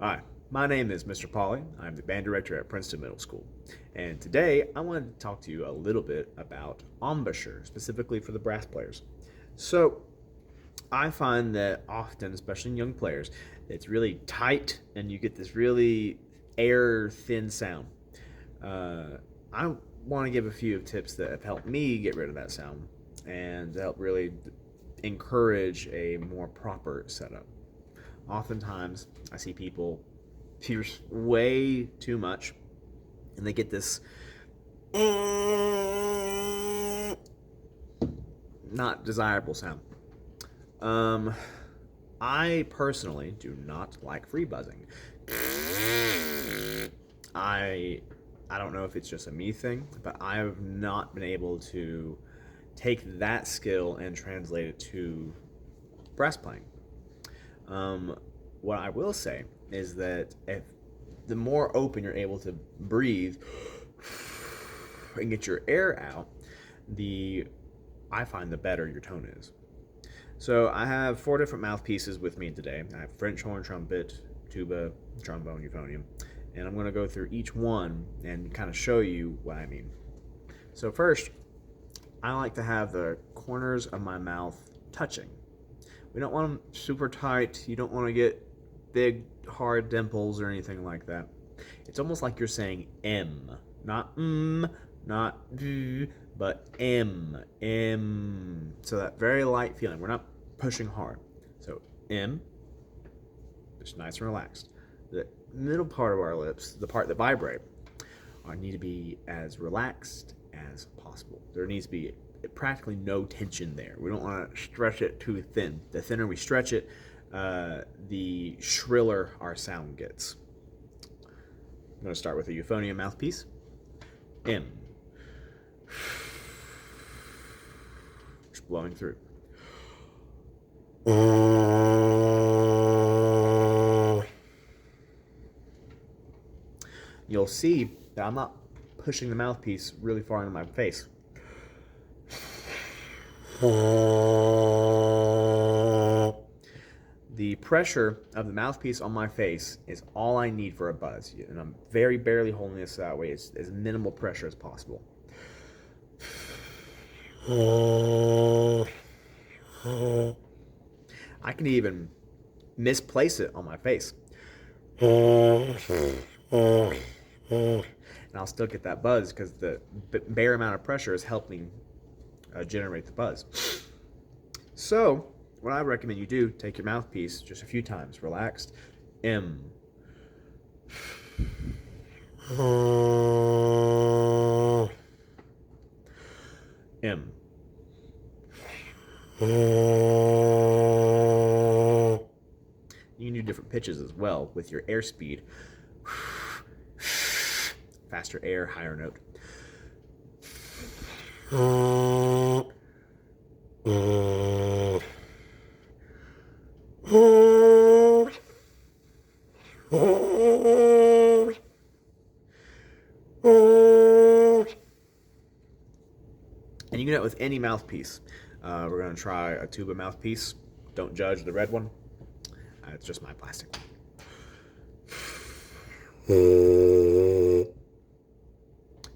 Hi, my name is Mr. Pauley. I'm the band director at Princeton Middle School. And today I wanted to talk to you a little bit about embouchure, specifically for the brass players. So, I find that often, especially in young players, it's really tight and you get this really air thin sound. I want to give a few tips that have helped me get rid of that sound and help really encourage a more proper setup. Oftentimes, I see people pierce way too much and they get this not desirable sound. I personally do not like free buzzing. I I don't know if it's just a me thing, but I have not been able to take that skill and translate it to brass playing. What I will say is that if the more open you're able to breathe and get your air out, the I find the better your tone is. So I have 4 different mouthpieces with me today. I have French horn, trumpet, tuba, trombone, euphonium, and I'm going to go through each one and kind of show you what I mean. So first, I like to have the corners of my mouth touching. We don't want them super tight. You don't want to get big, hard dimples or anything like that. It's almost like you're saying M, not not V, but M, M. So that very light feeling. We're not pushing hard. So M, just nice and relaxed. The middle part of our lips, the part that vibrate, need to be as relaxed as possible. There needs to be practically no tension there. We don't want to stretch it too thin. The thinner we stretch it, the shriller our sound gets. I'm going to start with a euphonium mouthpiece. M. Just blowing through. You'll see that I'm not pushing the mouthpiece really far into my face. The pressure of the mouthpiece on my face is all I need for a buzz, and I'm very barely holding this that way. It's as minimal pressure as possible. I can even misplace it on my face. And I'll still get that buzz because the bare amount of pressure is helping generate the buzz. So, what I recommend you do, take your mouthpiece just a few times, relaxed, M. M. You can do different pitches as well with your airspeed. Faster air, higher note. And you can do it with any mouthpiece. We're going to try a tuba mouthpiece. Don't judge the red one. It's just my plastic one.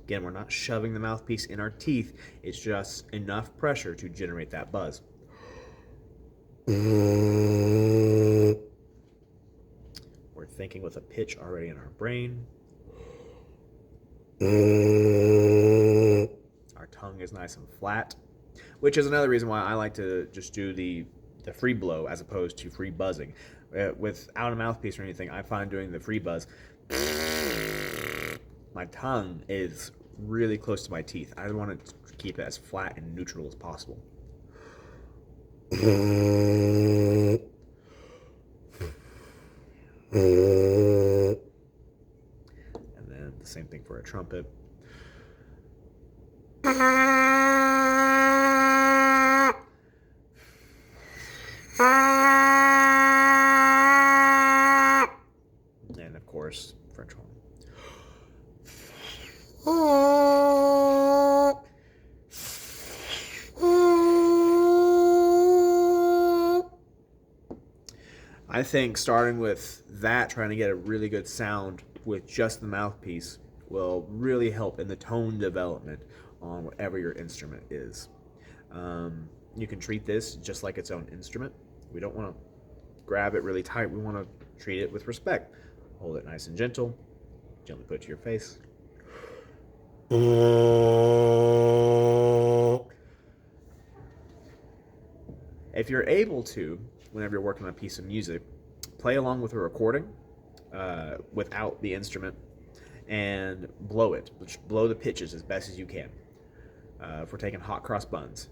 Again, we're not shoving the mouthpiece in our teeth. It's just enough pressure to generate that buzz. We're thinking with a pitch already in our brain. Our tongue is nice and flat, which is another reason why I like to just do the free blow as opposed to free buzzing. Without a mouthpiece or anything, I find doing the free buzz, my tongue is really close to my teeth. I want to keep it as flat and neutral as possible. And then the same thing for a trumpet. And of course, French horn. I think starting with that, trying to get a really good sound with just the mouthpiece, will really help in the tone development on whatever your instrument is. You can treat this just like its own instrument. We don't want to grab it really tight. We want to treat it with respect. Hold it nice and gentle. Gently put it to your face. If you're able to, whenever you're working on a piece of music, play along with a recording without the instrument and blow it. Blow the pitches as best as you can. If we're taking hot cross buns.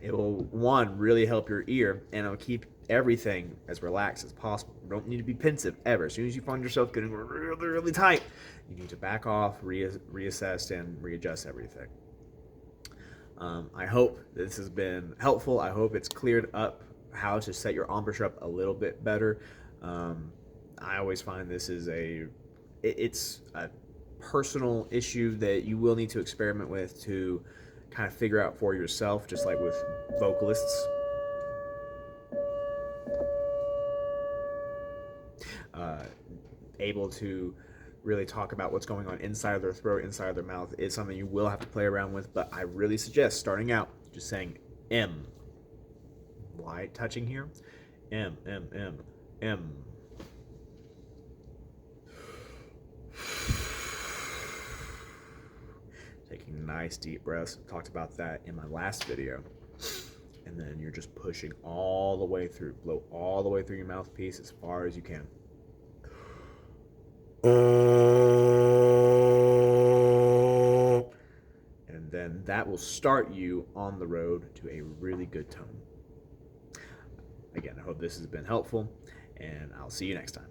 It will, one, really help your ear, and it'll keep everything as relaxed as possible. You don't need to be pensive ever. As soon as you find yourself getting really, really tight, you need to back off, reassess, and readjust everything. I hope this has been helpful. I hope it's cleared up how to set your embouchure up a little bit better. I always find this is it's a personal issue that you will need to experiment with to kind of figure out for yourself, just like with vocalists. Able to really talk about what's going on inside of their throat, inside of their mouth is something you will have to play around with, but I really suggest starting out just saying M. Light touching here. M, M, M, M. Taking nice deep breaths. I talked about that in my last video. And then you're just pushing all the way through. Blow all the way through your mouthpiece as far as you can. And then that will start you on the road to a really good tone. Again, I hope this has been helpful, and I'll see you next time.